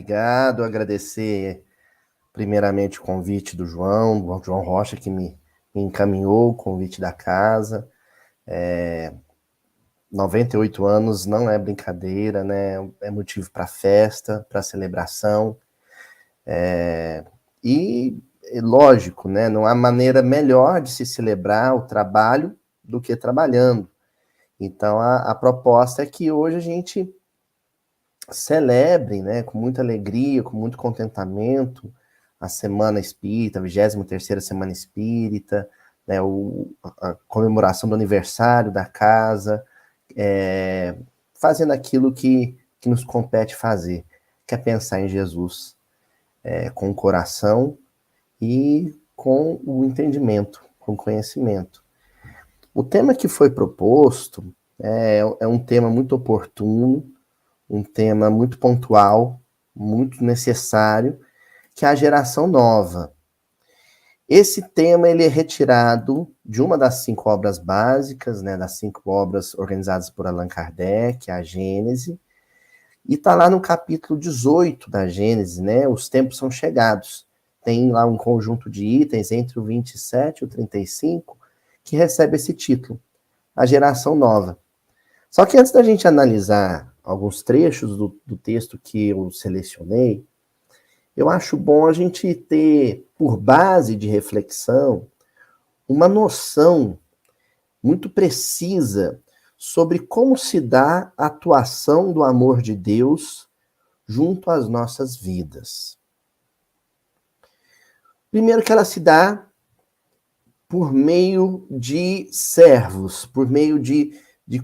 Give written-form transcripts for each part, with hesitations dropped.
Obrigado, agradecer primeiramente o convite do João Rocha, que me encaminhou o convite da casa. 98 anos não é brincadeira, né? É motivo para festa, para celebração. E, lógico, né? Não há maneira melhor de se celebrar o trabalho do que trabalhando. Então, a proposta é que hoje a gente celebre, né, com muita alegria, com muito contentamento, a Semana Espírita, a 23ª Semana Espírita, né, a comemoração do aniversário da casa, fazendo aquilo que nos compete fazer, que é pensar em Jesus, com o coração e com o entendimento, com o conhecimento. O tema que foi proposto é um tema muito oportuno, um tema muito pontual, muito necessário, que é a geração nova. Esse tema ele é retirado de uma das 5 obras básicas, né, das 5 obras organizadas por Allan Kardec, a Gênese, e está lá no capítulo 18 da Gênese, né, os tempos são chegados. Tem lá um conjunto de itens entre o 27 e o 35 que recebe esse título, a geração nova. Só que antes da gente analisar alguns trechos do texto que eu selecionei, eu acho bom a gente ter, por base de reflexão, uma noção muito precisa sobre como se dá a atuação do amor de Deus junto às nossas vidas. Primeiro que ela se dá por meio de servos, por meio de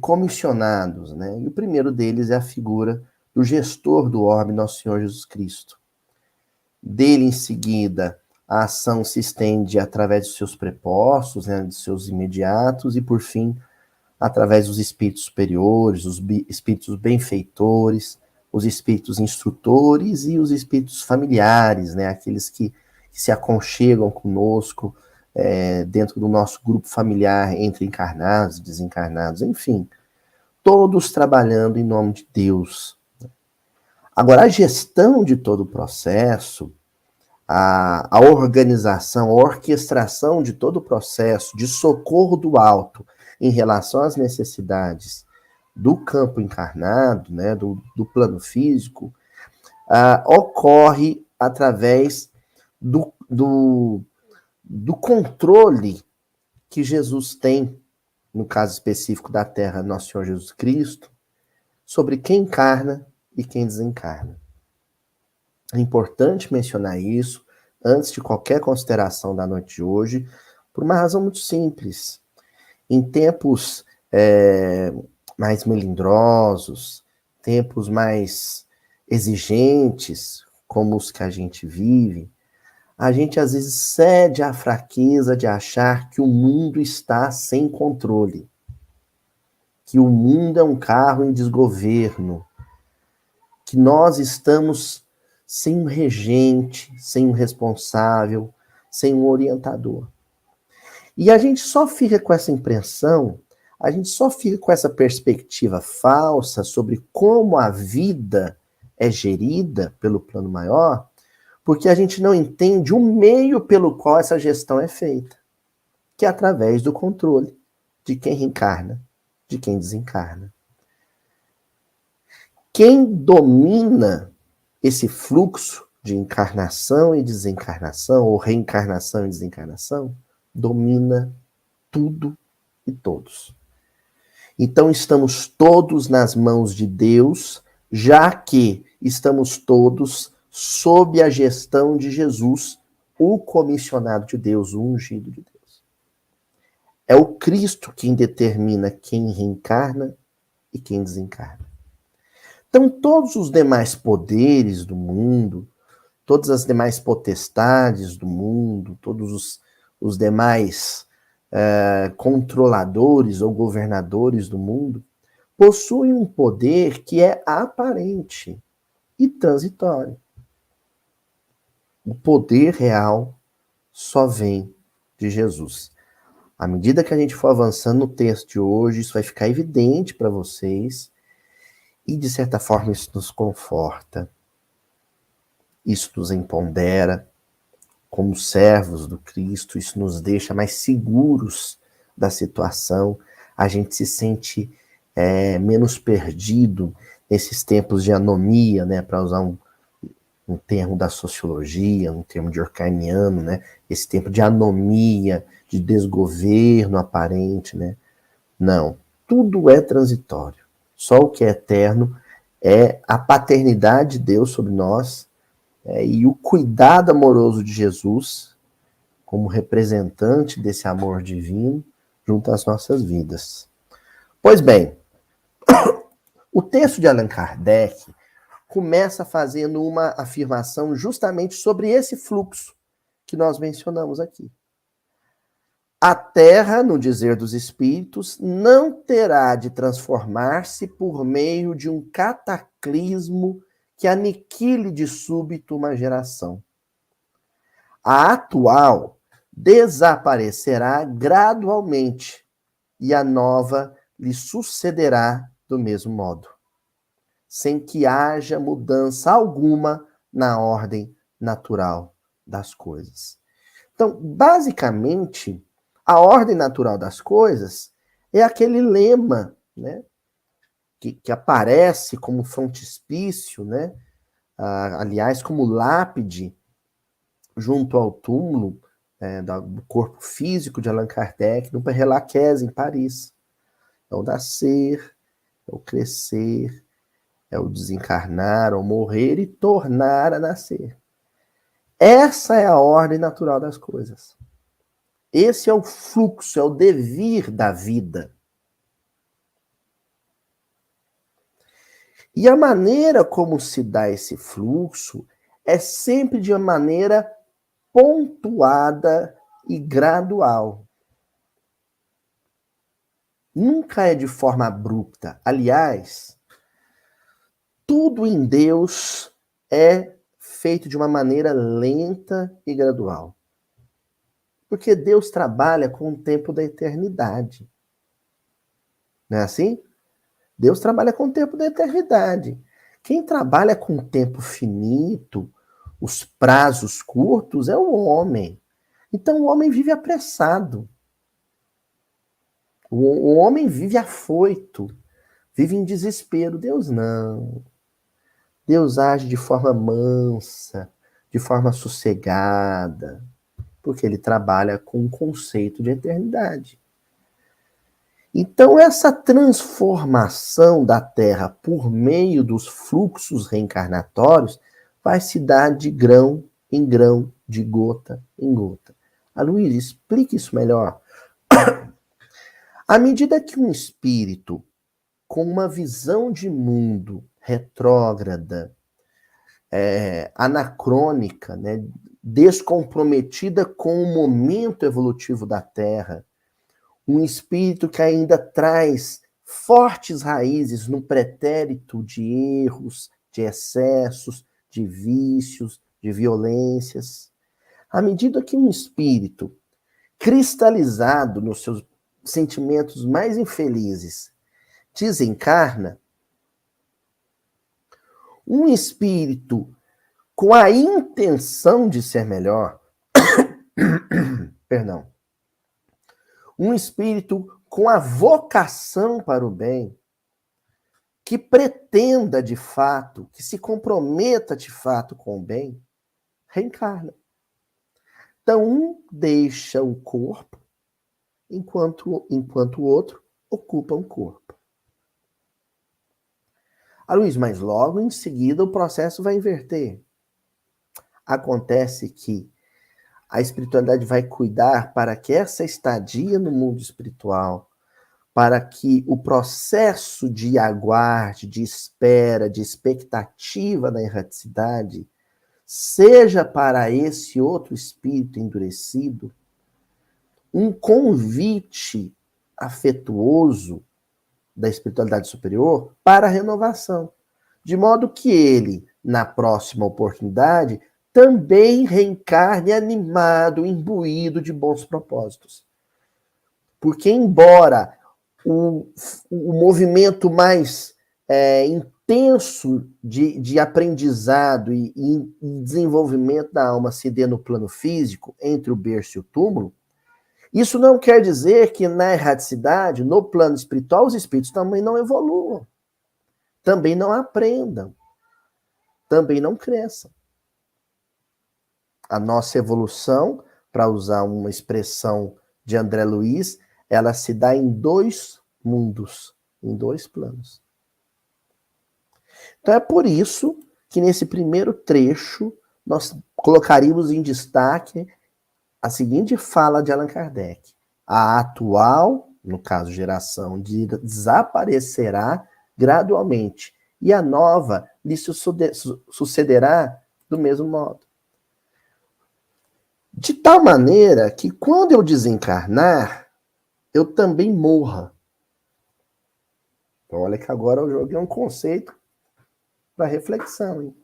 comissionados, né? E o primeiro deles é a figura do gestor do orbe, nosso Senhor Jesus Cristo. Dele, em seguida, a ação se estende através dos seus prepostos, né, dos seus imediatos, e, por fim, através dos espíritos superiores, os espíritos benfeitores, os espíritos instrutores e os espíritos familiares, né, aqueles que se aconchegam conosco, dentro do nosso grupo familiar, entre encarnados e desencarnados, enfim, todos trabalhando em nome de Deus. Agora, a gestão de todo o processo, a organização, a orquestração de todo o processo de socorro do alto em relação às necessidades do campo encarnado, né, do plano físico, ocorre através do controle que Jesus tem, no caso específico da Terra, nosso Senhor Jesus Cristo, sobre quem encarna e quem desencarna. É importante mencionar isso antes de qualquer consideração da noite de hoje, por uma razão muito simples. Em tempos mais melindrosos, tempos mais exigentes, como os que a gente vive, a gente às vezes cede à fraqueza de achar que o mundo está sem controle, que o mundo é um carro em desgoverno, que nós estamos sem um regente, sem um responsável, sem um orientador. E a gente só fica com essa impressão, a gente só fica com essa perspectiva falsa sobre como a vida é gerida pelo plano maior, porque a gente não entende o meio pelo qual essa gestão é feita, que é através do controle de quem reencarna, de quem desencarna. Quem domina esse fluxo de encarnação e desencarnação, ou reencarnação e desencarnação, domina tudo e todos. Então estamos todos nas mãos de Deus, já que estamos todos sob a gestão de Jesus, o comissionado de Deus, o ungido de Deus. É o Cristo quem determina quem reencarna e quem desencarna. Então, todos os demais poderes do mundo, todas as demais potestades do mundo, todos os demais controladores ou governadores do mundo, possuem um poder que é aparente e transitório. O poder real só vem de Jesus. À medida que a gente for avançando no texto de hoje, isso vai ficar evidente para vocês e, de certa forma, isso nos conforta. Isso nos empodera como servos do Cristo, isso nos deixa mais seguros da situação, a gente se sente menos perdido nesses tempos de anomia, né, para usar um termo da sociologia, um termo de Horkheimiano, né, esse tempo de anomia, de desgoverno aparente, né? Não, tudo é transitório. Só o que é eterno é a paternidade de Deus sobre nós e o cuidado amoroso de Jesus como representante desse amor divino junto às nossas vidas. Pois bem, o texto de Allan Kardec começa fazendo uma afirmação justamente sobre esse fluxo que nós mencionamos aqui. A Terra, no dizer dos espíritos, não terá de transformar-se por meio de um cataclismo que aniquile de súbito uma geração. A atual desaparecerá gradualmente e a nova lhe sucederá do mesmo modo, sem que haja mudança alguma na ordem natural das coisas. Então, basicamente, a ordem natural das coisas é aquele lema, né, que aparece como frontispício, né, aliás, como lápide junto ao túmulo do corpo físico de Allan Kardec, no Père Lachaise, em Paris. É o nascer, é o crescer, é o desencarnar, o morrer e tornar a nascer. Essa é a ordem natural das coisas. Esse é o fluxo, é o devir da vida. E a maneira como se dá esse fluxo é sempre de uma maneira pontuada e gradual. Nunca é de forma abrupta. Aliás, tudo em Deus é feito de uma maneira lenta e gradual. Porque Deus trabalha com o tempo da eternidade. Não é assim? Deus trabalha com o tempo da eternidade. Quem trabalha com o tempo finito, os prazos curtos, é o homem. Então o homem vive apressado. O homem vive afoito, vive em desespero. Deus não. Deus age de forma mansa, de forma sossegada, porque ele trabalha com o conceito de eternidade. Então, essa transformação da Terra por meio dos fluxos reencarnatórios vai se dar de grão em grão, de gota em gota. Aloysio, explique isso melhor. À medida que um espírito com uma visão de mundo retrógrada, anacrônica, né, descomprometida com o momento evolutivo da Terra, um espírito que ainda traz fortes raízes no pretérito de erros, de excessos, de vícios, de violências. À medida que um espírito cristalizado nos seus sentimentos mais infelizes desencarna, um espírito com a intenção de ser melhor, perdão, um espírito com a vocação para o bem, que pretenda de fato, que se comprometa de fato com o bem, reencarna. Então, um deixa o corpo, enquanto o outro ocupa um corpo. Luiz, mas logo em seguida o processo vai inverter. Acontece que a espiritualidade vai cuidar para que essa estadia no mundo espiritual, para que o processo de aguarde, de espera, de expectativa da erraticidade, seja para esse outro espírito endurecido um convite afetuoso da espiritualidade superior para a renovação, de modo que ele, na próxima oportunidade, também reencarne animado, imbuído de bons propósitos. Porque embora o movimento mais intenso de aprendizado e desenvolvimento da alma se dê no plano físico, entre o berço e o túmulo, isso não quer dizer que na erraticidade, no plano espiritual, os espíritos também não evoluam, também não aprendam, também não cresçam. A nossa evolução, para usar uma expressão de André Luiz, ela se dá em 2 mundos, em 2 planos. Então é por isso que nesse primeiro trecho nós colocaríamos em destaque a seguinte fala de Allan Kardec: a atual, no caso geração, desaparecerá gradualmente e a nova lhe sucederá do mesmo modo. De tal maneira que quando eu desencarnar, eu também morra. Então, olha que agora eu joguei um conceito para reflexão. Hein?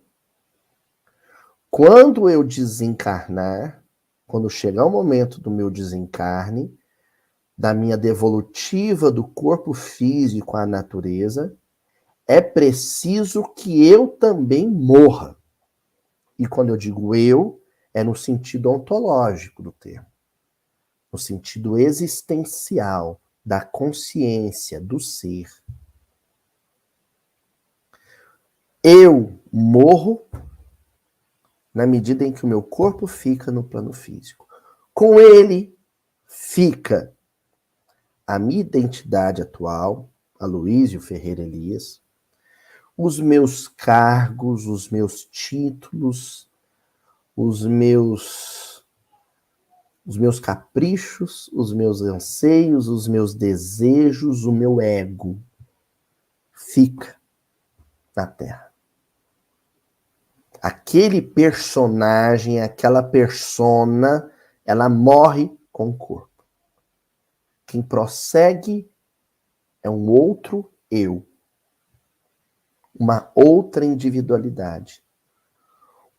Quando eu desencarnar, quando chegar o momento do meu desencarne, da minha devolutiva do corpo físico à natureza, é preciso que eu também morra. E quando eu digo eu, é no sentido ontológico do termo, no sentido existencial, da consciência, do ser. Eu morro na medida em que o meu corpo fica no plano físico. Com ele fica a minha identidade atual, Aloísio Ferreira Elias, os meus cargos, os meus títulos, os meus caprichos, os meus anseios, os meus desejos, o meu ego fica na Terra. Aquele personagem, aquela persona, ela morre com o corpo. Quem prossegue é um outro eu. Uma outra individualidade.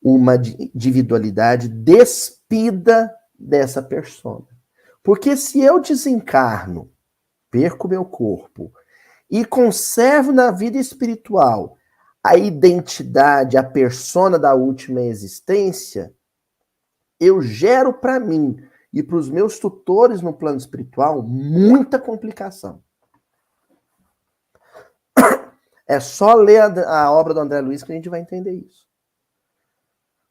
Uma individualidade despida dessa persona. Porque se eu desencarno, perco meu corpo, e conservo na vida espiritual a identidade, a persona da última existência, eu gero para mim e para os meus tutores no plano espiritual muita complicação. É só ler a obra do André Luiz que a gente vai entender isso.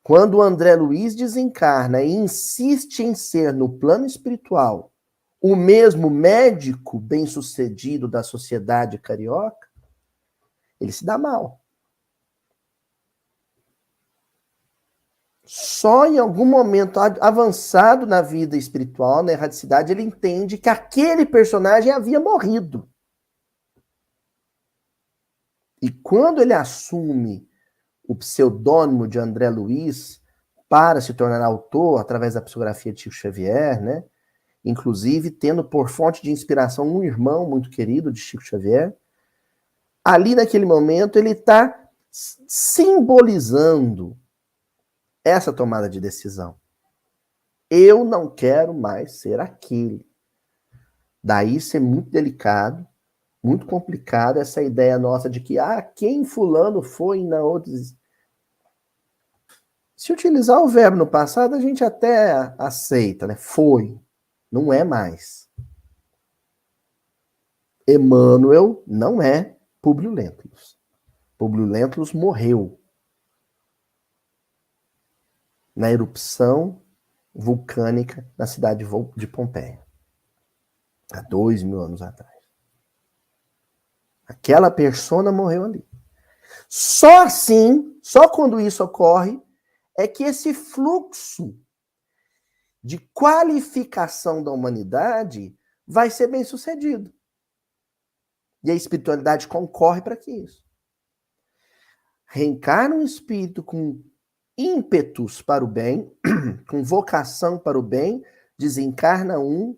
Quando o André Luiz desencarna e insiste em ser, no plano espiritual, o mesmo médico bem-sucedido da sociedade carioca, ele se dá mal. Só em algum momento avançado na vida espiritual, na erradicidade, ele entende que aquele personagem havia morrido. E quando ele assume o pseudônimo de André Luiz para se tornar autor através da psicografia de Chico Xavier, né? Inclusive tendo por fonte de inspiração um irmão muito querido de Chico Xavier, ali naquele momento ele está simbolizando essa tomada de decisão. Eu não quero mais ser aquele. Daí ser muito delicado, muito complicado essa ideia nossa de que quem fulano foi na outra. Se utilizar o verbo no passado, a gente até aceita, né? Foi. Não é mais. Emmanuel não é Públio Lentulus. Públio Lentulus morreu na erupção vulcânica na cidade de Pompeia, há 2000 anos atrás. Aquela persona morreu ali. Só assim, só quando isso ocorre, é que esse fluxo de qualificação da humanidade vai ser bem sucedido. E a espiritualidade concorre para que isso. Reencarna um espírito com ímpetos para o bem, com vocação para o bem, desencarna um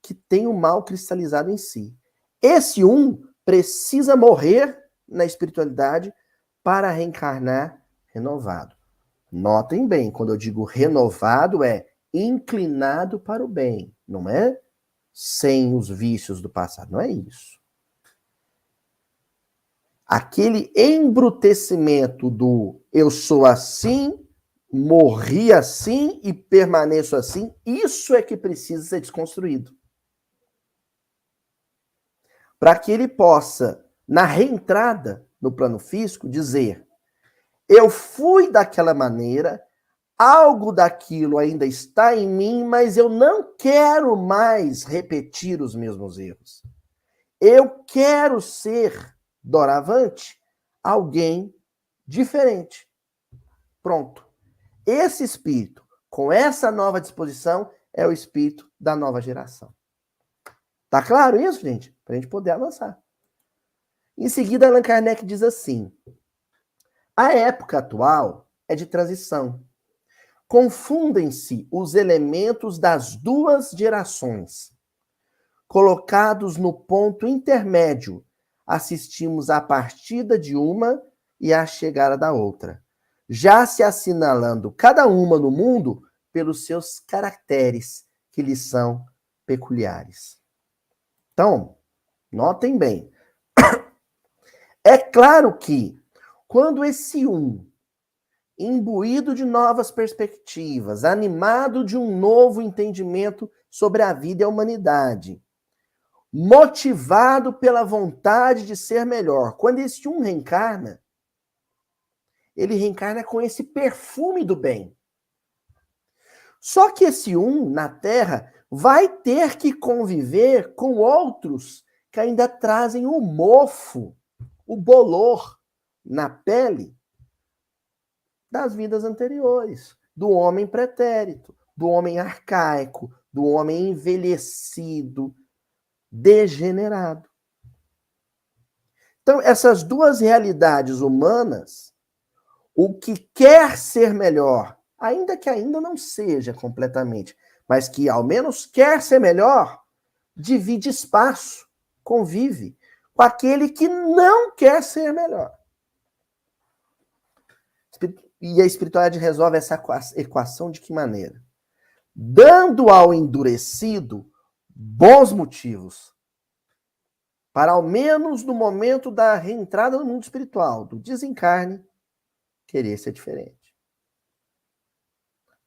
que tem o mal cristalizado em si. Esse um precisa morrer na espiritualidade para reencarnar renovado. Notem bem, quando eu digo renovado, é inclinado para o bem, não é sem os vícios do passado, não é isso. aquele embrutecimento do eu sou assim, morri assim e permaneço assim, isso é que precisa ser desconstruído. Para que ele possa, na reentrada no plano físico, dizer: eu fui daquela maneira, algo daquilo ainda está em mim, mas eu não quero mais repetir os mesmos erros. Eu quero ser, doravante, alguém diferente. Pronto. Esse espírito, com essa nova disposição, é o espírito da nova geração. Tá claro isso, gente? Para a gente poder avançar. Em seguida, Allan Kardec diz assim: a época atual é de transição. Confundem-se os elementos das duas gerações. Colocados no ponto intermédio, assistimos à partida de uma e à chegada da outra, já se assinalando cada uma no mundo pelos seus caracteres que lhes são peculiares. Então, notem bem. É claro que, quando esse imbuído de novas perspectivas, animado de um novo entendimento sobre a vida e a humanidade, motivado pela vontade de ser melhor, quando esse reencarna, ele reencarna com esse perfume do bem. Só que esse na Terra, vai ter que conviver com outros que ainda trazem o mofo, o bolor na pele das vidas anteriores, do homem pretérito, do homem arcaico, do homem envelhecido, degenerado. Então, essas duas realidades humanas, o que quer ser melhor, ainda que ainda não seja completamente, mas que ao menos quer ser melhor, divide espaço, convive com aquele que não quer ser melhor. E a espiritualidade resolve essa equação de que maneira? Dando ao endurecido bons motivos para, ao menos no momento da reentrada no mundo espiritual, do desencarne, querer ser diferente.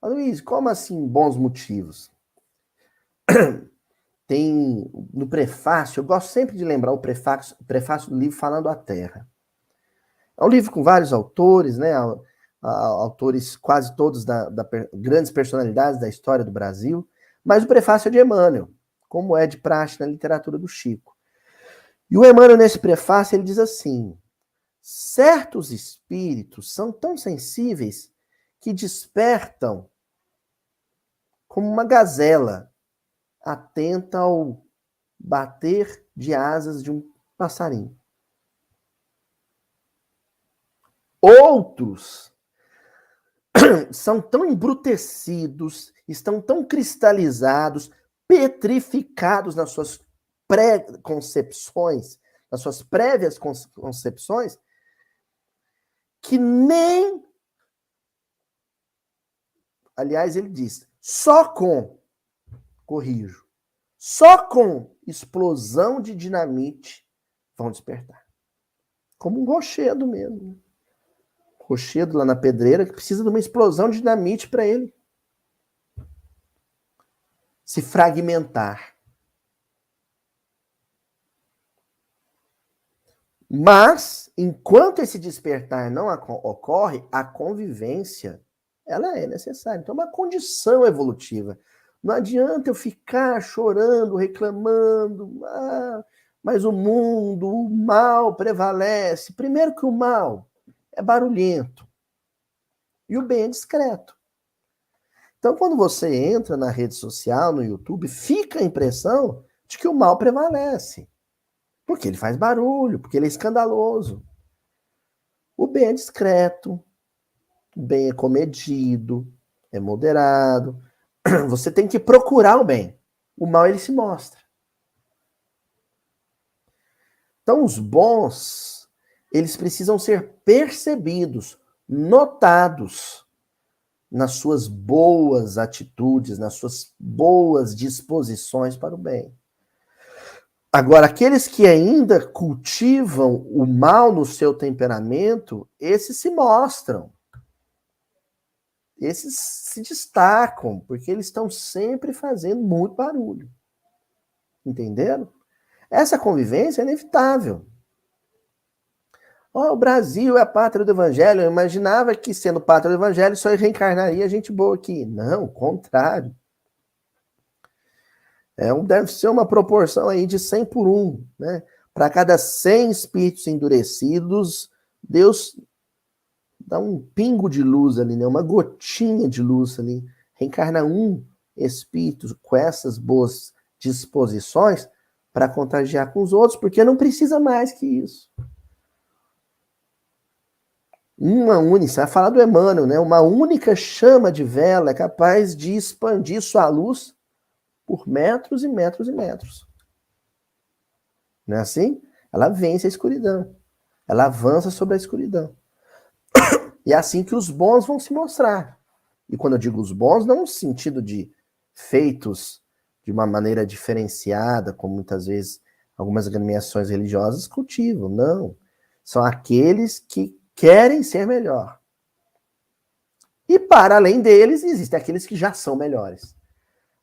Luiz, como assim bons motivos? Tem no prefácio, eu gosto sempre de lembrar o prefácio do livro Falando a Terra. É um livro com vários autores, né? Autores quase todos grandes personalidades da história do Brasil, mas o prefácio é de Emmanuel, como é de praxe na literatura do Chico. E o Emmanuel, nesse prefácio, ele diz assim: certos espíritos são tão sensíveis que despertam como uma gazela atenta ao bater de asas de um passarinho. Outros são tão embrutecidos, estão tão cristalizados, petrificados nas suas pré-concepções, nas suas prévias concepções, que nem... Aliás, ele diz, só com explosão de dinamite vão despertar. Como um rochedo mesmo. Rochedo lá na pedreira que precisa de uma explosão de dinamite para ele se fragmentar. Mas, enquanto esse despertar não ocorre, a convivência, ela é necessária. Então, é uma condição evolutiva. Não adianta eu ficar chorando, reclamando, mas o mundo, o mal prevalece. Primeiro que o mal é barulhento e o bem é discreto. Então, quando você entra na rede social, no YouTube, fica a impressão de que o mal prevalece. Porque ele faz barulho, porque ele é escandaloso. O bem é discreto, o bem é comedido, é moderado. Você tem que procurar o bem. O mal, ele se mostra. Então, os bons, eles precisam ser percebidos, notados nas suas boas atitudes, nas suas boas disposições para o bem. Agora, aqueles que ainda cultivam o mal no seu temperamento, esses se mostram. Esses se destacam, porque eles estão sempre fazendo muito barulho. Entenderam? Essa convivência é inevitável. O Brasil é a pátria do evangelho. Eu imaginava que, sendo pátria do evangelho, só reencarnaria gente boa aqui. Não, o contrário. Deve ser uma proporção aí de 100 por 1, né? Para cada 100 espíritos endurecidos, Deus dá um pingo de luz ali, né? Uma gotinha de luz ali. Reencarna um espírito com essas boas disposições para contagiar com os outros, porque não precisa mais que isso. Você vai falar do Emmanuel, né? Uma única chama de vela é capaz de expandir sua luz por metros e metros e metros. Não é assim? Ela vence a escuridão. Ela avança sobre a escuridão. E é assim que os bons vão se mostrar. E quando eu digo os bons, não no sentido de feitos de uma maneira diferenciada, como muitas vezes algumas agremiações religiosas cultivam. Não. São aqueles que querem ser melhor. E para além deles, existem aqueles que já são melhores.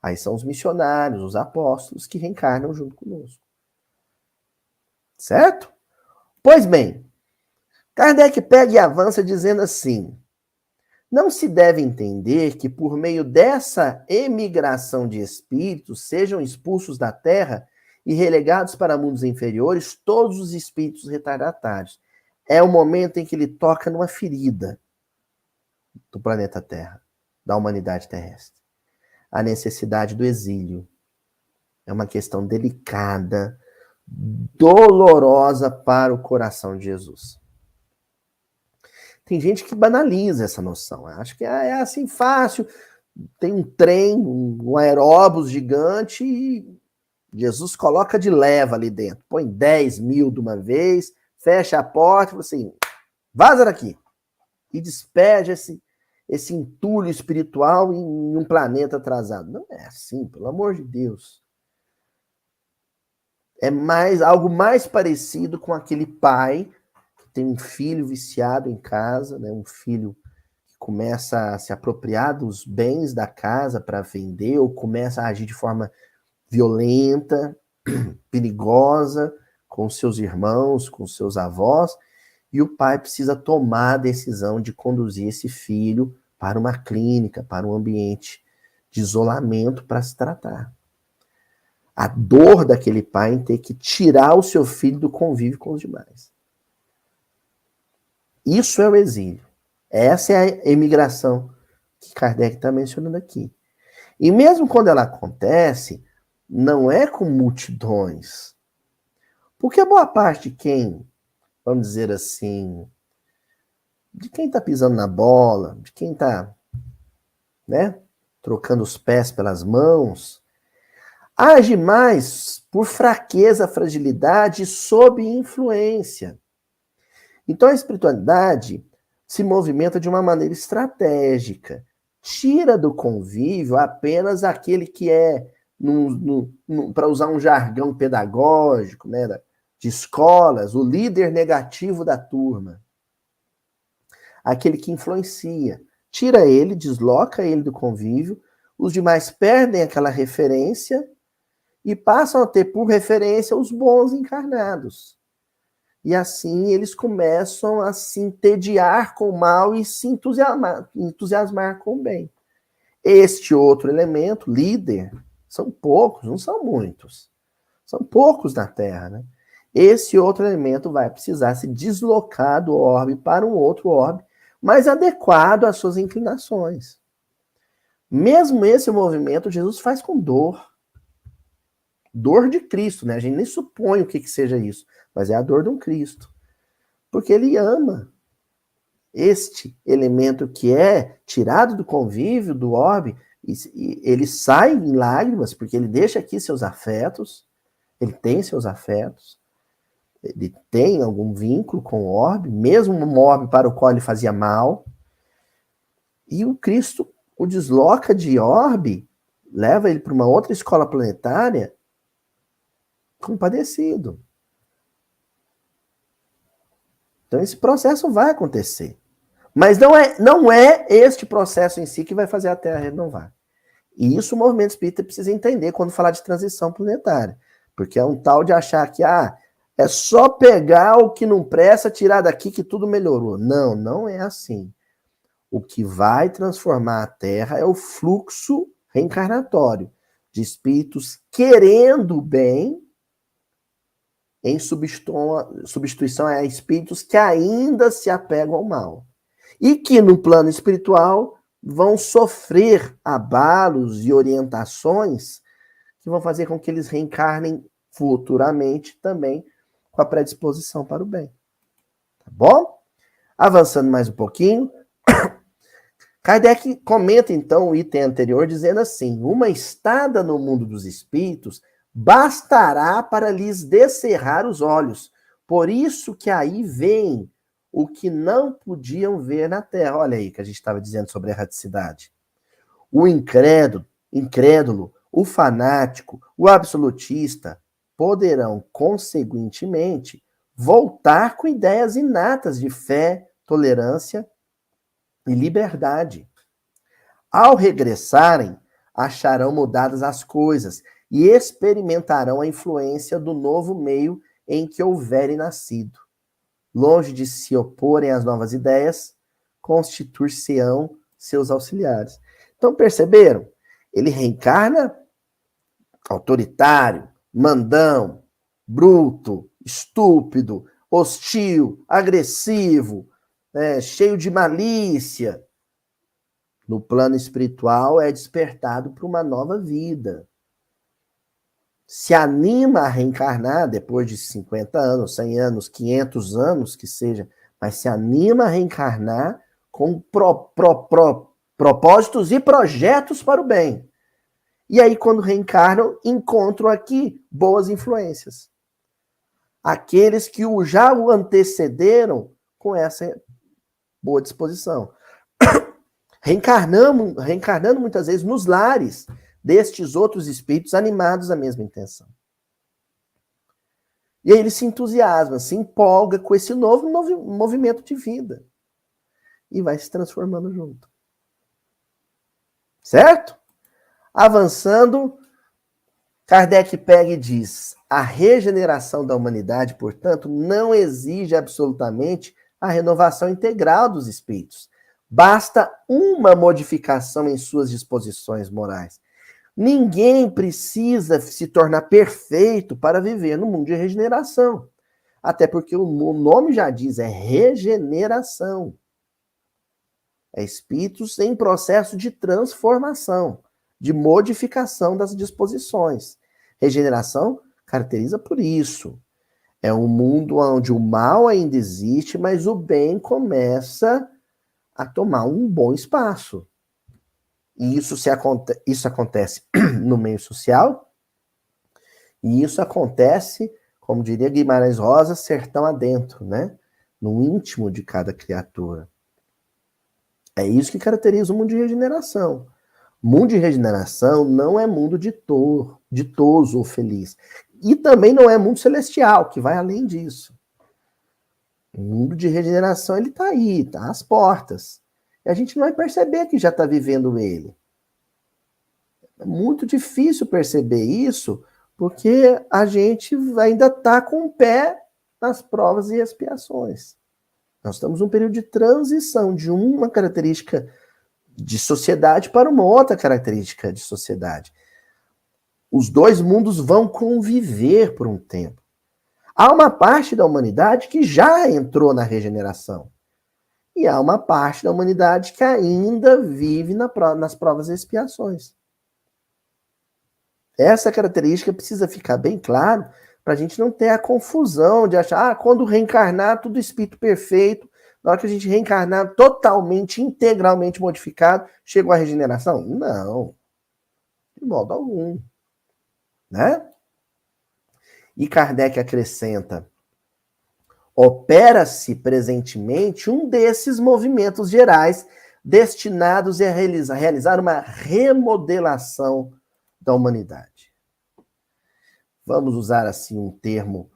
Aí são os missionários, os apóstolos, que reencarnam junto conosco. Certo? Pois bem, Kardec pega e avança dizendo assim: não se deve entender que por meio dessa emigração de espíritos sejam expulsos da Terra e relegados para mundos inferiores todos os espíritos retardatários. É o momento em que ele toca numa ferida do planeta Terra, da humanidade terrestre. A necessidade do exílio. É uma questão delicada, dolorosa para o coração de Jesus. Tem gente que banaliza essa noção. Acha que é assim fácil. Tem um trem, um aeróbus gigante e Jesus coloca de leva ali dentro. Põe 10 mil de uma vez, fecha a porta e fala assim, vaza daqui. E despede esse entulho espiritual em um planeta atrasado. Não é assim, pelo amor de Deus. É algo mais parecido com aquele pai que tem um filho viciado em casa, né? Um filho que começa a se apropriar dos bens da casa para vender, ou começa a agir de forma violenta, perigosa, com seus irmãos, com seus avós, e o pai precisa tomar a decisão de conduzir esse filho para uma clínica, para um ambiente de isolamento para se tratar. A dor daquele pai em ter que tirar o seu filho do convívio com os demais. Isso é o exílio. Essa é a emigração que Kardec está mencionando aqui. E mesmo quando ela acontece, não é com multidões. Porque a boa parte de quem, vamos dizer assim, de quem está pisando na bola, de quem está, né, trocando os pés pelas mãos, age mais por fraqueza, fragilidade, sob influência. Então a espiritualidade se movimenta de uma maneira estratégica. Tira do convívio apenas aquele que é, para usar um jargão pedagógico, né, de escolas, o líder negativo da turma. Aquele que influencia. Tira ele, desloca ele do convívio, os demais perdem aquela referência e passam a ter por referência os bons encarnados. E assim eles começam a se entediar com o mal e se entusiasmar com o bem. Este outro elemento, líder, são poucos, não são muitos. São poucos na Terra, né? Esse outro elemento vai precisar se deslocar do orbe para um outro orbe mais adequado às suas inclinações. Mesmo esse movimento, Jesus faz com dor. Dor de Cristo, né? A gente nem supõe o que seja isso, mas é a dor de um Cristo. Porque ele ama este elemento que é tirado do convívio, do orbe, e ele sai em lágrimas, porque ele deixa aqui seus afetos, ele tem seus afetos, ele tem algum vínculo com o orbe, mesmo um orbe para o qual ele fazia mal, e o Cristo o desloca de orbe, leva ele para uma outra escola planetária, compadecido. Então esse processo vai acontecer. Mas não é este processo em si que vai fazer a Terra renovar. E isso o movimento espírita precisa entender quando falar de transição planetária. Porque é um tal de achar que é só pegar o que não presta, tirar daqui que tudo melhorou. Não, não é assim. O que vai transformar a Terra é o fluxo reencarnatório de espíritos querendo o bem em substituição a espíritos que ainda se apegam ao mal. E que no plano espiritual vão sofrer abalos e orientações que vão fazer com que eles reencarnem futuramente também com a predisposição para o bem. Tá bom? Avançando mais um pouquinho, Kardec comenta então o item anterior dizendo assim: uma estada no mundo dos espíritos bastará para lhes descerrar os olhos. Por isso que aí vem o que não podiam ver na Terra. Olha aí que a gente estava dizendo sobre a erraticidade. O incrédulo, o fanático, o absolutista poderão, conseguintemente, voltar com ideias inatas de fé, tolerância e liberdade. Ao regressarem, acharão mudadas as coisas e experimentarão a influência do novo meio em que houverem nascido. Longe de se oporem às novas ideias, constituir-se-ão seus auxiliares. Então, perceberam? Ele reencarna autoritário, mandão, bruto, estúpido, hostil, agressivo, cheio de malícia. No plano espiritual é despertado para uma nova vida. Se anima a reencarnar depois de 50 anos, 100 anos, 500 anos, que seja, mas se anima a reencarnar com propósitos e projetos para o bem. E aí, quando reencarnam, encontram aqui boas influências. Aqueles que já o antecederam com essa boa disposição. Reencarnando muitas vezes nos lares destes outros espíritos animados à mesma intenção. E aí ele se entusiasma, se empolga com esse novo movimento de vida. E vai se transformando junto. Certo? Avançando, Kardec pega e diz: a regeneração da humanidade, portanto, não exige absolutamente a renovação integral dos espíritos. Basta uma modificação em suas disposições morais. Ninguém precisa se tornar perfeito para viver no mundo de regeneração. Até porque o nome já diz, é regeneração. É espíritos em processo de transformação, de modificação das disposições. Regeneração caracteriza por isso. É um mundo onde o mal ainda existe, mas o bem começa a tomar um bom espaço. E isso acontece no meio social, e isso acontece, como diria Guimarães Rosa, sertão adentro, né? No íntimo de cada criatura. É isso que caracteriza o mundo de regeneração. Mundo de regeneração não é mundo ditoso ou feliz. E também não é mundo celestial, que vai além disso. O mundo de regeneração, ele está aí, está às portas. E a gente não vai perceber que já está vivendo ele. É muito difícil perceber isso, porque a gente ainda está com o pé nas provas e expiações. Nós estamos num período de transição de uma característica de sociedade para uma outra característica de sociedade. Os dois mundos vão conviver por um tempo. Há uma parte da humanidade que já entrou na regeneração. E há uma parte da humanidade que ainda vive nas provas e expiações. Essa característica precisa ficar bem claro para a gente não ter a confusão de achar, quando reencarnar, tudo espírito perfeito, na hora que a gente reencarnar totalmente, integralmente modificado, chegou a regeneração? Não. De modo algum. Né? E Kardec acrescenta: opera-se presentemente um desses movimentos gerais destinados a realizar uma remodelação da humanidade. vamos usar assim um termo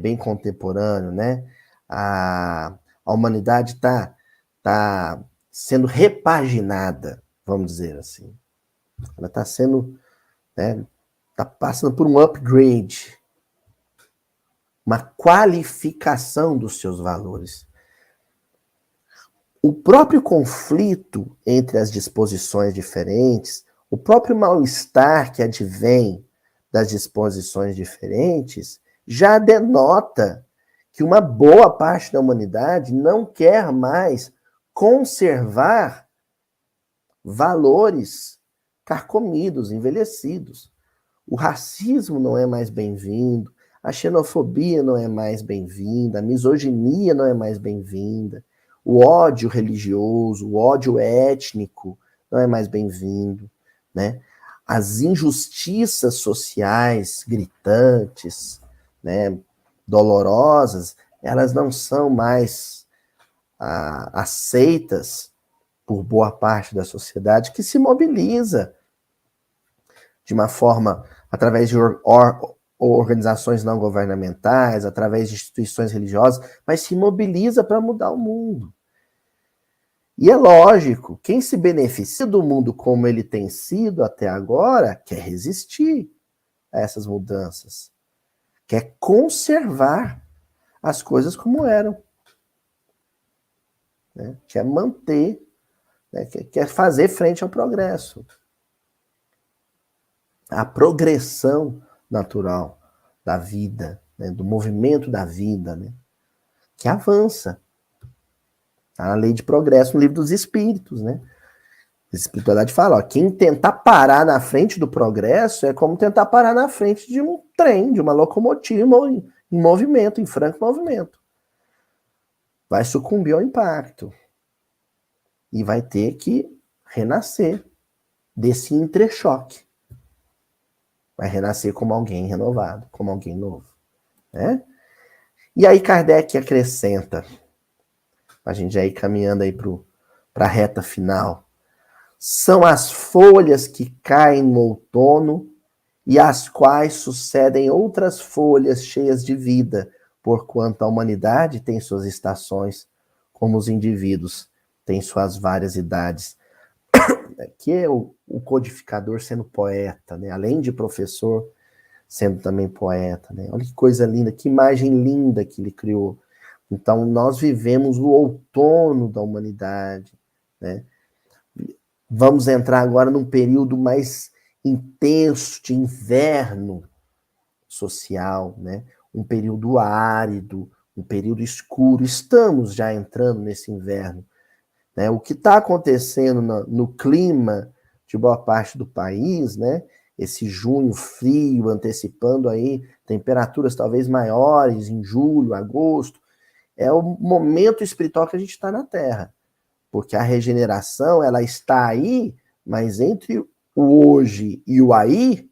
bem contemporâneo, né? A humanidade tá sendo repaginada, vamos dizer assim. Ela está sendo, né, tá passando por um upgrade, uma qualificação dos seus valores. O próprio conflito entre as disposições diferentes, o próprio mal-estar que advém das disposições diferentes, já denota que uma boa parte da humanidade não quer mais conservar valores carcomidos, envelhecidos. O racismo não é mais bem-vindo, a xenofobia não é mais bem-vinda, a misoginia não é mais bem-vinda, o ódio religioso, o ódio étnico não é mais bem-vindo, né? As injustiças sociais gritantes, né, dolorosas, elas não são mais aceitas por boa parte da sociedade que se mobiliza de uma forma, através de organizações não governamentais, através de instituições religiosas, mas se mobiliza para mudar o mundo. E é lógico, quem se beneficia do mundo como ele tem sido até agora, quer resistir a essas mudanças, quer conservar as coisas como eram, né? Quer manter, né? Quer fazer frente ao progresso. A progressão natural da vida, né, do movimento da vida, né, que avança. Tá? A lei de progresso no livro dos Espíritos, né? A espiritualidade fala, ó, quem tentar parar na frente do progresso é como tentar parar na frente de um trem, de uma locomotiva em movimento, em franco movimento. Vai sucumbir ao impacto. E vai ter que renascer desse entrechoque. Vai renascer como alguém renovado, como alguém novo. Né? E aí Kardec acrescenta, a gente já ir caminhando aí para a reta final, são as folhas que caem no outono e às quais sucedem outras folhas cheias de vida, porquanto a humanidade tem suas estações, como os indivíduos têm suas várias idades. Que é o codificador sendo poeta, né? Além de professor, sendo também poeta, né? Olha que coisa linda, que imagem linda que ele criou. Então, nós vivemos o outono da humanidade, né? Vamos entrar agora num período mais intenso de inverno social, né? Um período árido, um período escuro. Estamos já entrando nesse inverno, né? O que está acontecendo no clima de boa parte do país, né? Esse junho frio, antecipando aí temperaturas talvez maiores em julho, agosto, é o momento espiritual que a gente está na Terra. Porque a regeneração, ela está aí, mas entre o hoje e o aí,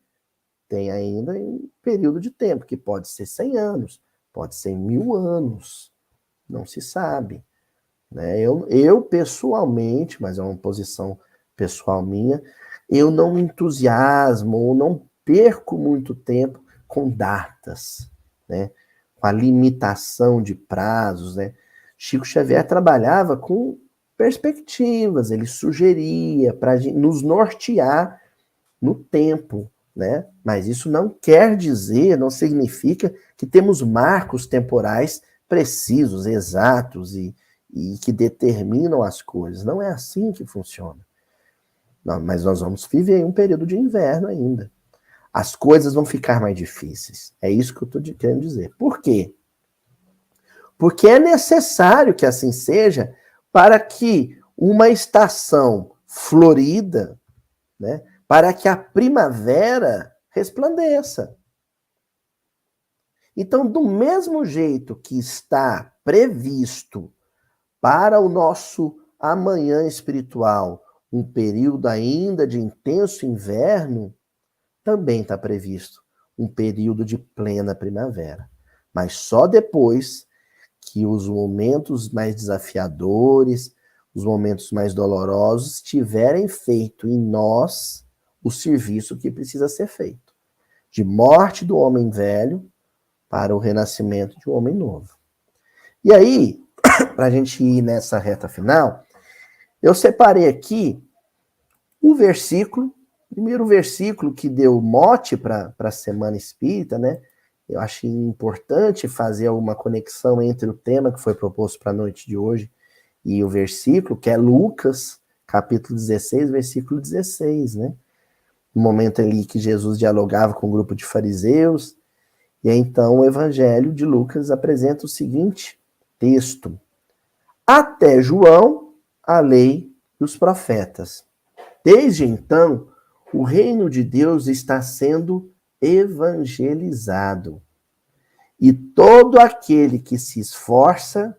tem ainda um período de tempo, que pode ser 100 anos, pode ser 1000 anos, não se sabe. Né? Eu pessoalmente, mas é uma posição pessoal minha, eu não me entusiasmo ou não perco muito tempo com datas, né? Com a limitação de prazos, né? Chico Xavier trabalhava com perspectivas, ele sugeria para nos nortear no tempo, né? Mas isso não quer dizer, não significa que temos marcos temporais precisos, exatos e que determinam as coisas. Não é assim que funciona. Não, mas nós vamos viver um período de inverno ainda. As coisas vão ficar mais difíceis. É isso que eu estou querendo dizer. Por quê? Porque é necessário que assim seja para que uma estação florida, né, para que a primavera resplandeça. Então, do mesmo jeito que está previsto para o nosso amanhã espiritual um período ainda de intenso inverno, também está previsto um período de plena primavera. Mas só depois que os momentos mais desafiadores, os momentos mais dolorosos tiverem feito em nós o serviço que precisa ser feito. de morte do homem velho para o renascimento de um homem novo. E aí, para a gente ir nessa reta final, eu separei aqui o versículo, primeiro versículo que deu mote para a Semana Espírita, né? Eu achei importante fazer alguma conexão entre o tema que foi proposto para a noite de hoje e o versículo, que é Lucas, capítulo 16, versículo 16, né? No momento ali que Jesus dialogava com um grupo de fariseus, e aí, então o Evangelho de Lucas apresenta o seguinte texto: até João, a lei e os profetas. Desde então, o reino de Deus está sendo evangelizado. E todo aquele que se esforça,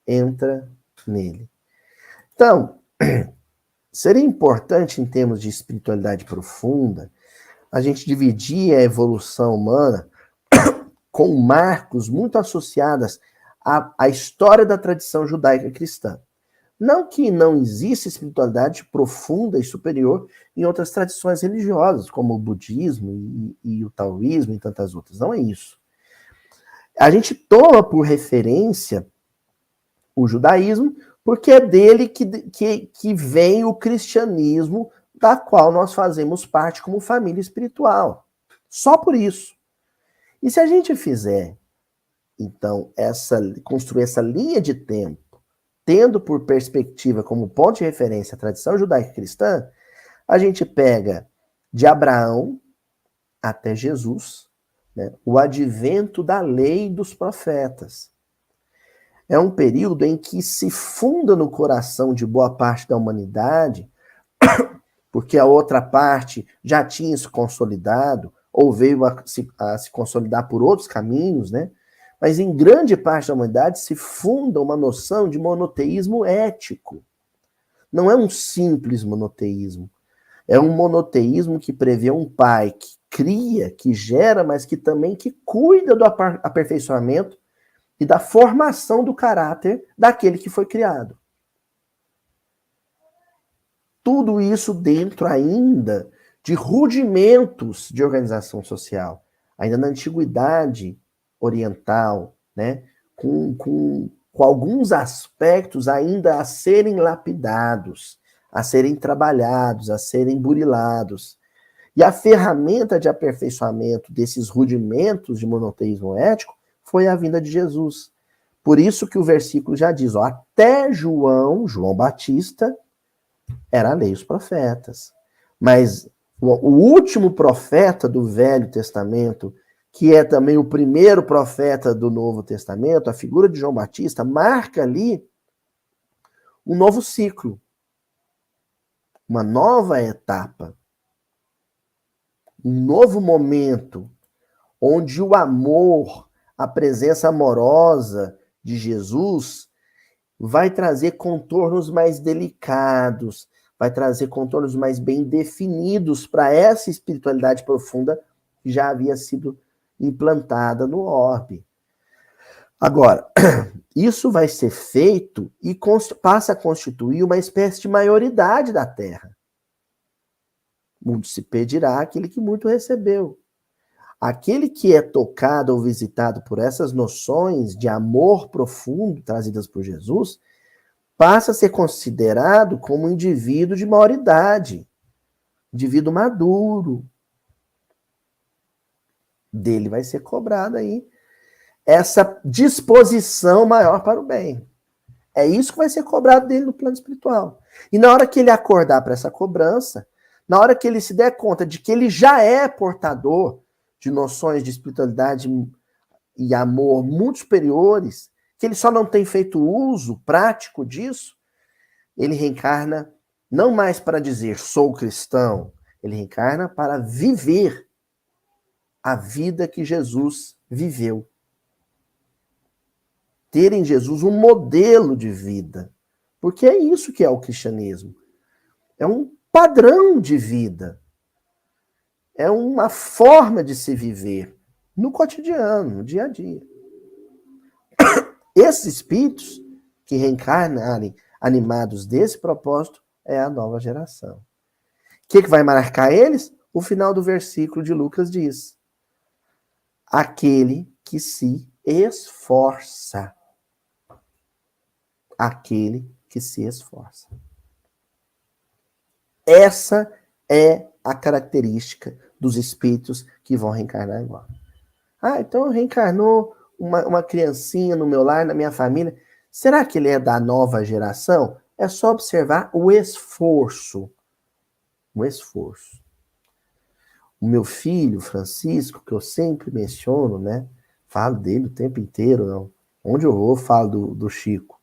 entra nele. Então, seria importante, em termos de espiritualidade profunda, a gente dividir a evolução humana com marcos muito associadas à história da tradição judaica cristã. Não que não exista espiritualidade profunda e superior em outras tradições religiosas, como o budismo e o taoísmo e tantas outras. Não é isso. A gente toma por referência o judaísmo porque é dele que vem o cristianismo, da qual nós fazemos parte como família espiritual. Só por isso. E se a gente fizer, então, construir essa linha de tempo, tendo por perspectiva como ponto de referência a tradição judaica cristã, a gente pega de Abraão até Jesus, né, o advento da lei dos profetas. É um período em que se funda no coração de boa parte da humanidade, porque a outra parte já tinha se consolidado, ou veio a se consolidar por outros caminhos, né? Mas em grande parte da humanidade se funda uma noção de monoteísmo ético. Não é um simples monoteísmo. É um monoteísmo que prevê um pai que cria, que gera, mas que também que cuida do aperfeiçoamento e da formação do caráter daquele que foi criado. Tudo isso dentro ainda de rudimentos de organização social, ainda na antiguidade oriental, né? com alguns aspectos ainda a serem lapidados, a serem trabalhados, a serem burilados. E a ferramenta de aperfeiçoamento desses rudimentos de monoteísmo ético foi a vinda de Jesus. Por isso que o versículo já diz, ó, até João Batista, era a lei e os profetas. Mas o último profeta do Velho Testamento, que é também o primeiro profeta do Novo Testamento, a figura de João Batista, marca ali um novo ciclo, uma nova etapa, um novo momento, onde o amor, a presença amorosa de Jesus vai trazer contornos mais delicados, vai trazer contornos mais bem definidos para essa espiritualidade profunda que já havia sido implantada no orbe. Agora, isso vai ser feito e passa a constituir uma espécie de maioridade da Terra. Muito se pedirá aquele que muito recebeu. Aquele que é tocado ou visitado por essas noções de amor profundo trazidas por Jesus, passa a ser considerado como um indivíduo de maioridade, indivíduo maduro. Dele vai ser cobrada aí essa disposição maior para o bem. É isso que vai ser cobrado dele no plano espiritual. E na hora que ele acordar para essa cobrança, na hora que ele se der conta de que ele já é portador de noções de espiritualidade e amor muito superiores, que ele só não tem feito uso prático disso, ele reencarna não mais para dizer sou cristão, ele reencarna para viver a vida que Jesus viveu. Ter em Jesus um modelo de vida. Porque é isso que é o cristianismo. É um padrão de vida. É uma forma de se viver no cotidiano, no dia a dia. Esses espíritos que reencarnarem animados desse propósito é a nova geração. O que vai marcar eles? O final do versículo de Lucas diz: Aquele que se esforça. Aquele que se esforça. Essa é a característica dos espíritos que vão reencarnar agora. Então reencarnou uma criancinha no meu lar, na minha família. Será que ele é da nova geração? É só observar o esforço. O esforço. O meu filho, Francisco, que eu sempre menciono, né? Falo dele o tempo inteiro, não. Onde eu vou, falo do Chico.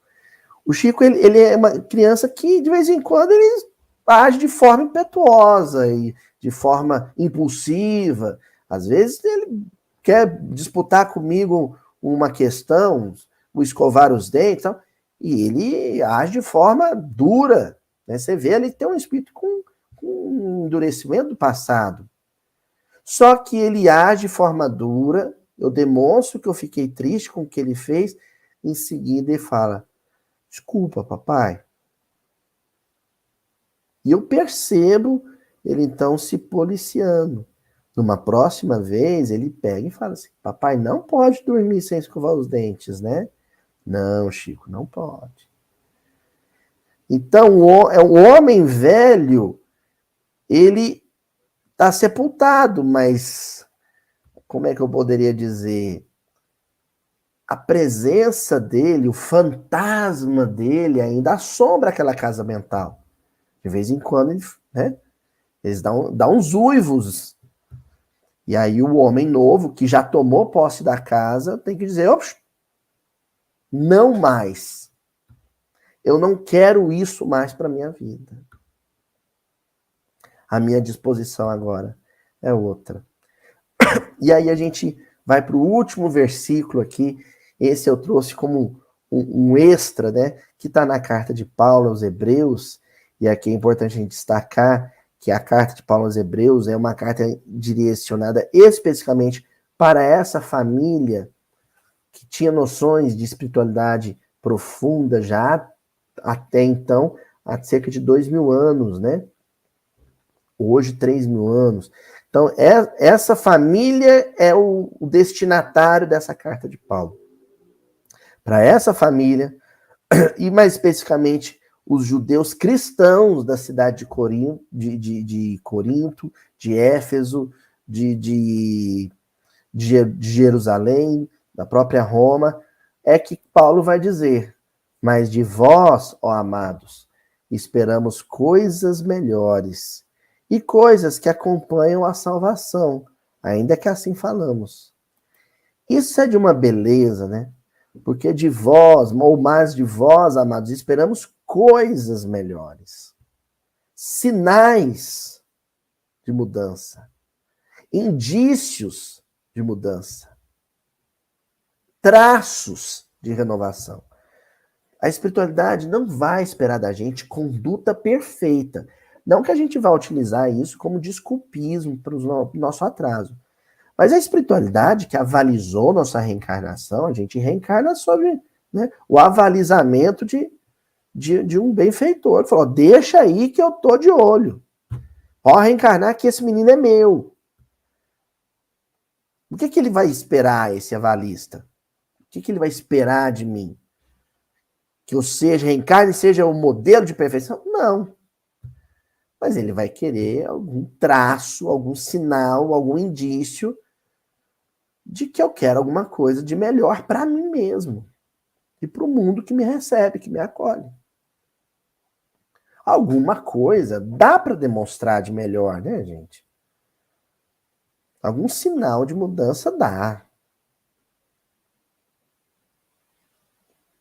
O Chico, ele é uma criança que, de vez em quando, ele age de forma impetuosa e de forma impulsiva. Às vezes, ele quer disputar comigo uma questão, o escovar os dentes, e ele age de forma dura. Né? Você vê ele tem um espírito com um endurecimento do passado. Só que ele age de forma dura, eu demonstro que eu fiquei triste com o que ele fez, em seguida ele fala, desculpa, papai. E eu percebo ele então se policiando. Numa próxima vez, ele pega e fala assim, papai não pode dormir sem escovar os dentes, né? Não, Chico, não pode. Então, o homem velho, ele está sepultado, mas como é que eu poderia dizer? A presença dele, o fantasma dele ainda assombra aquela casa mental. De vez em quando, eles dão uns uivos. E aí o homem novo, que já tomou posse da casa, tem que dizer, não mais. Eu não quero isso mais para minha vida. A minha disposição agora é outra. E aí a gente vai para o último versículo aqui. Esse eu trouxe como um extra, né? Que está na carta de Paulo aos Hebreus. E aqui é importante a gente destacar que a carta de Paulo aos Hebreus é uma carta direcionada especificamente para essa família que tinha noções de espiritualidade profunda já até então, há cerca de 2.000 anos, né? Hoje, 3.000 anos. Então, essa família é o destinatário dessa carta de Paulo. Para essa família, e mais especificamente os judeus cristãos da cidade de Corinto, de Éfeso, de Jerusalém, da própria Roma, é que Paulo vai dizer, mas de vós, ó amados, esperamos coisas melhores e coisas que acompanham a salvação, ainda que assim falamos. Isso é de uma beleza, né? Porque de vós, ou mais de vós, amados, esperamos coisas melhores. Sinais de mudança. Indícios de mudança. Traços de renovação. A espiritualidade não vai esperar da gente conduta perfeita. Não que a gente vá utilizar isso como desculpismo para o nosso atraso. Mas a espiritualidade que avalizou nossa reencarnação, a gente reencarna sobre, né, o avalizamento de um benfeitor. Falou, deixa aí que eu tô de olho. Ó, reencarnar que esse menino é meu. O que ele vai esperar, esse avalista? O que ele vai esperar de mim? Que eu reencarne, seja o modelo de perfeição? Não. Mas ele vai querer algum traço, algum sinal, algum indício de que eu quero alguma coisa de melhor para mim mesmo e para o mundo que me recebe, que me acolhe. Alguma coisa dá para demonstrar de melhor, né, gente? Algum sinal de mudança dá.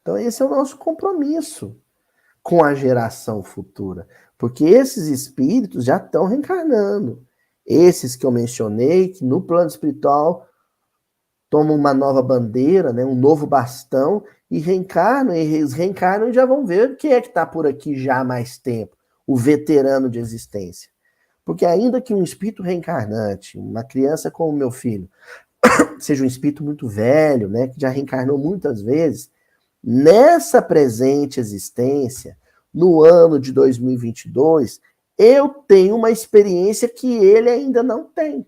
Então esse é o nosso compromisso com a geração futura, porque esses espíritos já estão reencarnando. Esses que eu mencionei, que no plano espiritual tomam uma nova bandeira, né, um novo bastão, e reencarnam, e eles reencarnam e já vão ver quem é que está por aqui já há mais tempo, o veterano de existência. Porque ainda que um espírito reencarnante, uma criança como o meu filho, seja um espírito muito velho, né, que já reencarnou muitas vezes, nessa presente existência, no ano de 2022, eu tenho uma experiência que ele ainda não tem.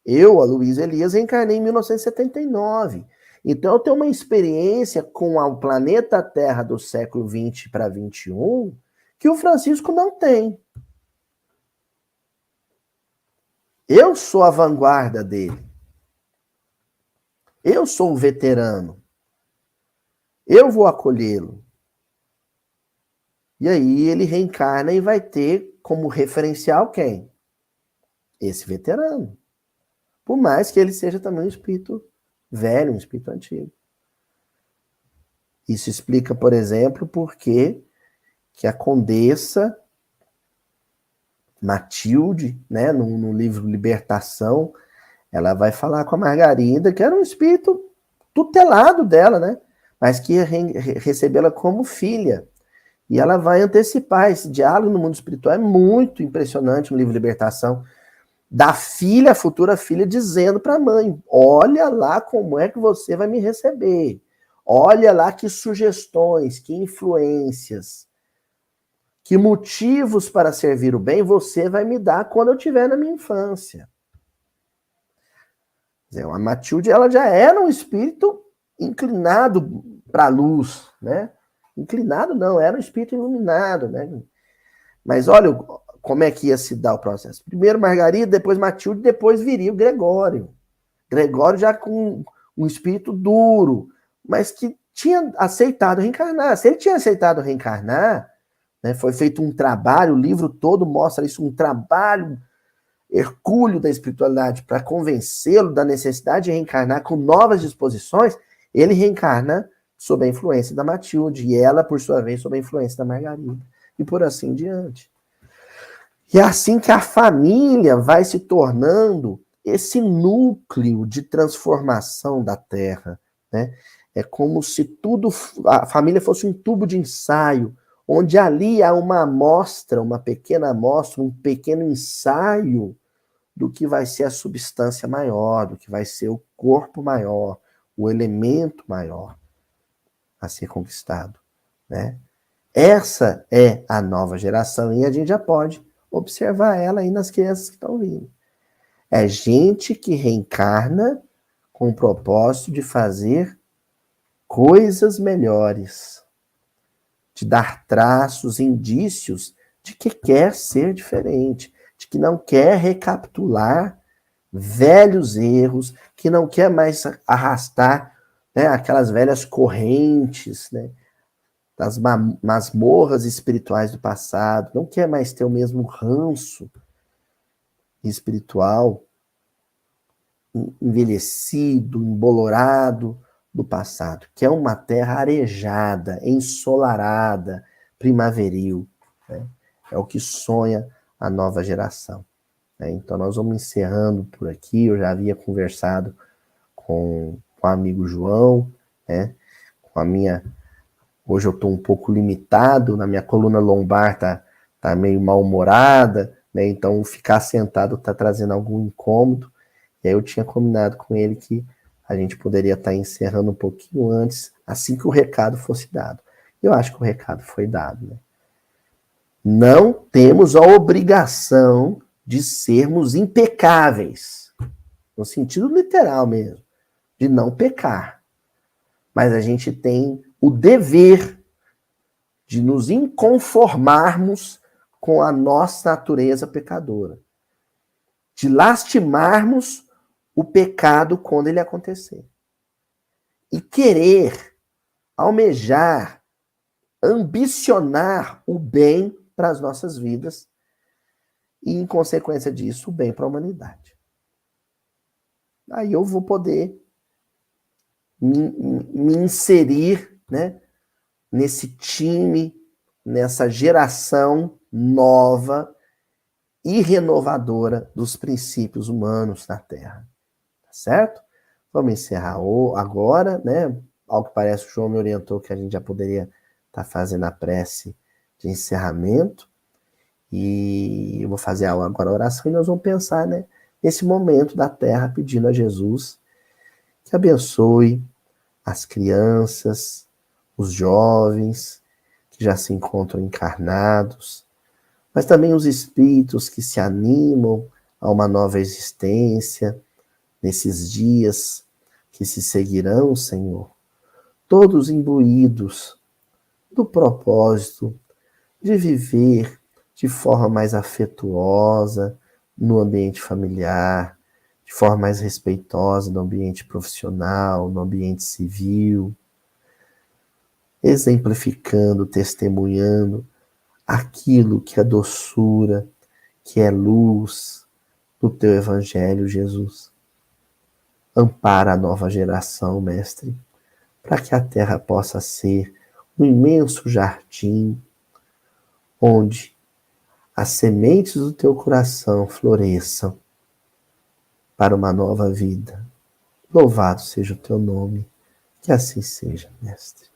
Eu, Aloysio Elias, reencarnei em 1979. Então, eu tenho uma experiência com o planeta Terra do século 20 para 21 que o Francisco não tem. Eu sou a vanguarda dele. Eu sou o veterano. Eu vou acolhê-lo. E aí ele reencarna e vai ter como referencial quem? Esse veterano. Por mais que ele seja também um espírito velho, um espírito antigo. Isso explica, por exemplo, por que a Condessa Matilde, né, no livro Libertação, ela vai falar com a Margarida, que era um espírito tutelado dela, né, mas que ia recebê-la como filha. E ela vai antecipar esse diálogo no mundo espiritual. É muito impressionante no livro Libertação, da filha, a futura filha, dizendo para a mãe: olha lá como é que você vai me receber. Olha lá que sugestões, que influências, que motivos para servir o bem você vai me dar quando eu estiver na minha infância. A Matilde, ela já era um espírito inclinado para a luz, né? Inclinado não, era um espírito iluminado, né? Mas olha como é que ia se dar o processo. Primeiro Margarida, depois Matilde, depois viria o Gregório. Gregório já com um espírito duro, mas que tinha aceitado reencarnar. Se ele tinha aceitado reencarnar, né, foi feito um trabalho, o livro todo mostra isso, um trabalho hercúleo da espiritualidade para convencê-lo da necessidade de reencarnar com novas disposições. Ele reencarna sob a influência da Matilde, e ela, por sua vez, sob a influência da Margarida, e por assim diante. E é assim que a família vai se tornando esse núcleo de transformação da Terra, né? É como se tudo, a família fosse um tubo de ensaio, onde ali há uma amostra, uma pequena amostra, um pequeno ensaio do que vai ser a substância maior, do que vai ser o corpo maior, o elemento maior a ser conquistado, né? Essa é a nova geração e a gente já pode observar ela aí nas crianças que estão vindo. É gente que reencarna com o propósito de fazer coisas melhores, de dar traços, indícios de que quer ser diferente, de que não quer recapitular velhos erros, que não quer mais arrastar, né, aquelas velhas correntes, né, das masmorras espirituais do passado, não quer mais ter o mesmo ranço espiritual envelhecido, embolorado do passado, que é uma terra arejada, ensolarada, primaveril, né? É o que sonha a nova geração, né? Então nós vamos encerrando por aqui. Eu já havia conversado com o amigo João, né? Com a minha... Hoje eu estou um pouco limitado, na minha coluna lombar tá meio mal-humorada, né? Então ficar sentado está trazendo algum incômodo. E aí eu tinha combinado com ele que a gente poderia estar encerrando um pouquinho antes, assim que o recado fosse dado. Eu acho que o recado foi dado, né? Não temos a obrigação de sermos impecáveis, no sentido literal mesmo, de não pecar. Mas a gente tem o dever de nos inconformarmos com a nossa natureza pecadora, de lastimarmos o pecado quando ele acontecer. E querer, almejar, ambicionar o bem para as nossas vidas e, em consequência disso, o bem para a humanidade. Aí eu vou poder me inserir, né, nesse time, nessa geração nova e renovadora dos princípios humanos na Terra. Tá certo? Vamos encerrar agora, né? Ao que parece, o João me orientou que a gente já poderia estar fazendo a prece de encerramento. E eu vou fazer agora a oração e nós vamos pensar, né, nesse momento da Terra, pedindo a Jesus que abençoe as crianças, os jovens que já se encontram encarnados, mas também os espíritos que se animam a uma nova existência, nesses dias que se seguirão, Senhor, todos imbuídos do propósito de viver de forma mais afetuosa no ambiente familiar, de forma mais respeitosa no ambiente profissional, no ambiente civil, exemplificando, testemunhando aquilo que é doçura, que é luz do teu evangelho, Jesus. Ampara a nova geração, Mestre, para que a terra possa ser um imenso jardim onde as sementes do teu coração floresçam para uma nova vida. Louvado seja o teu nome, que assim seja, Mestre.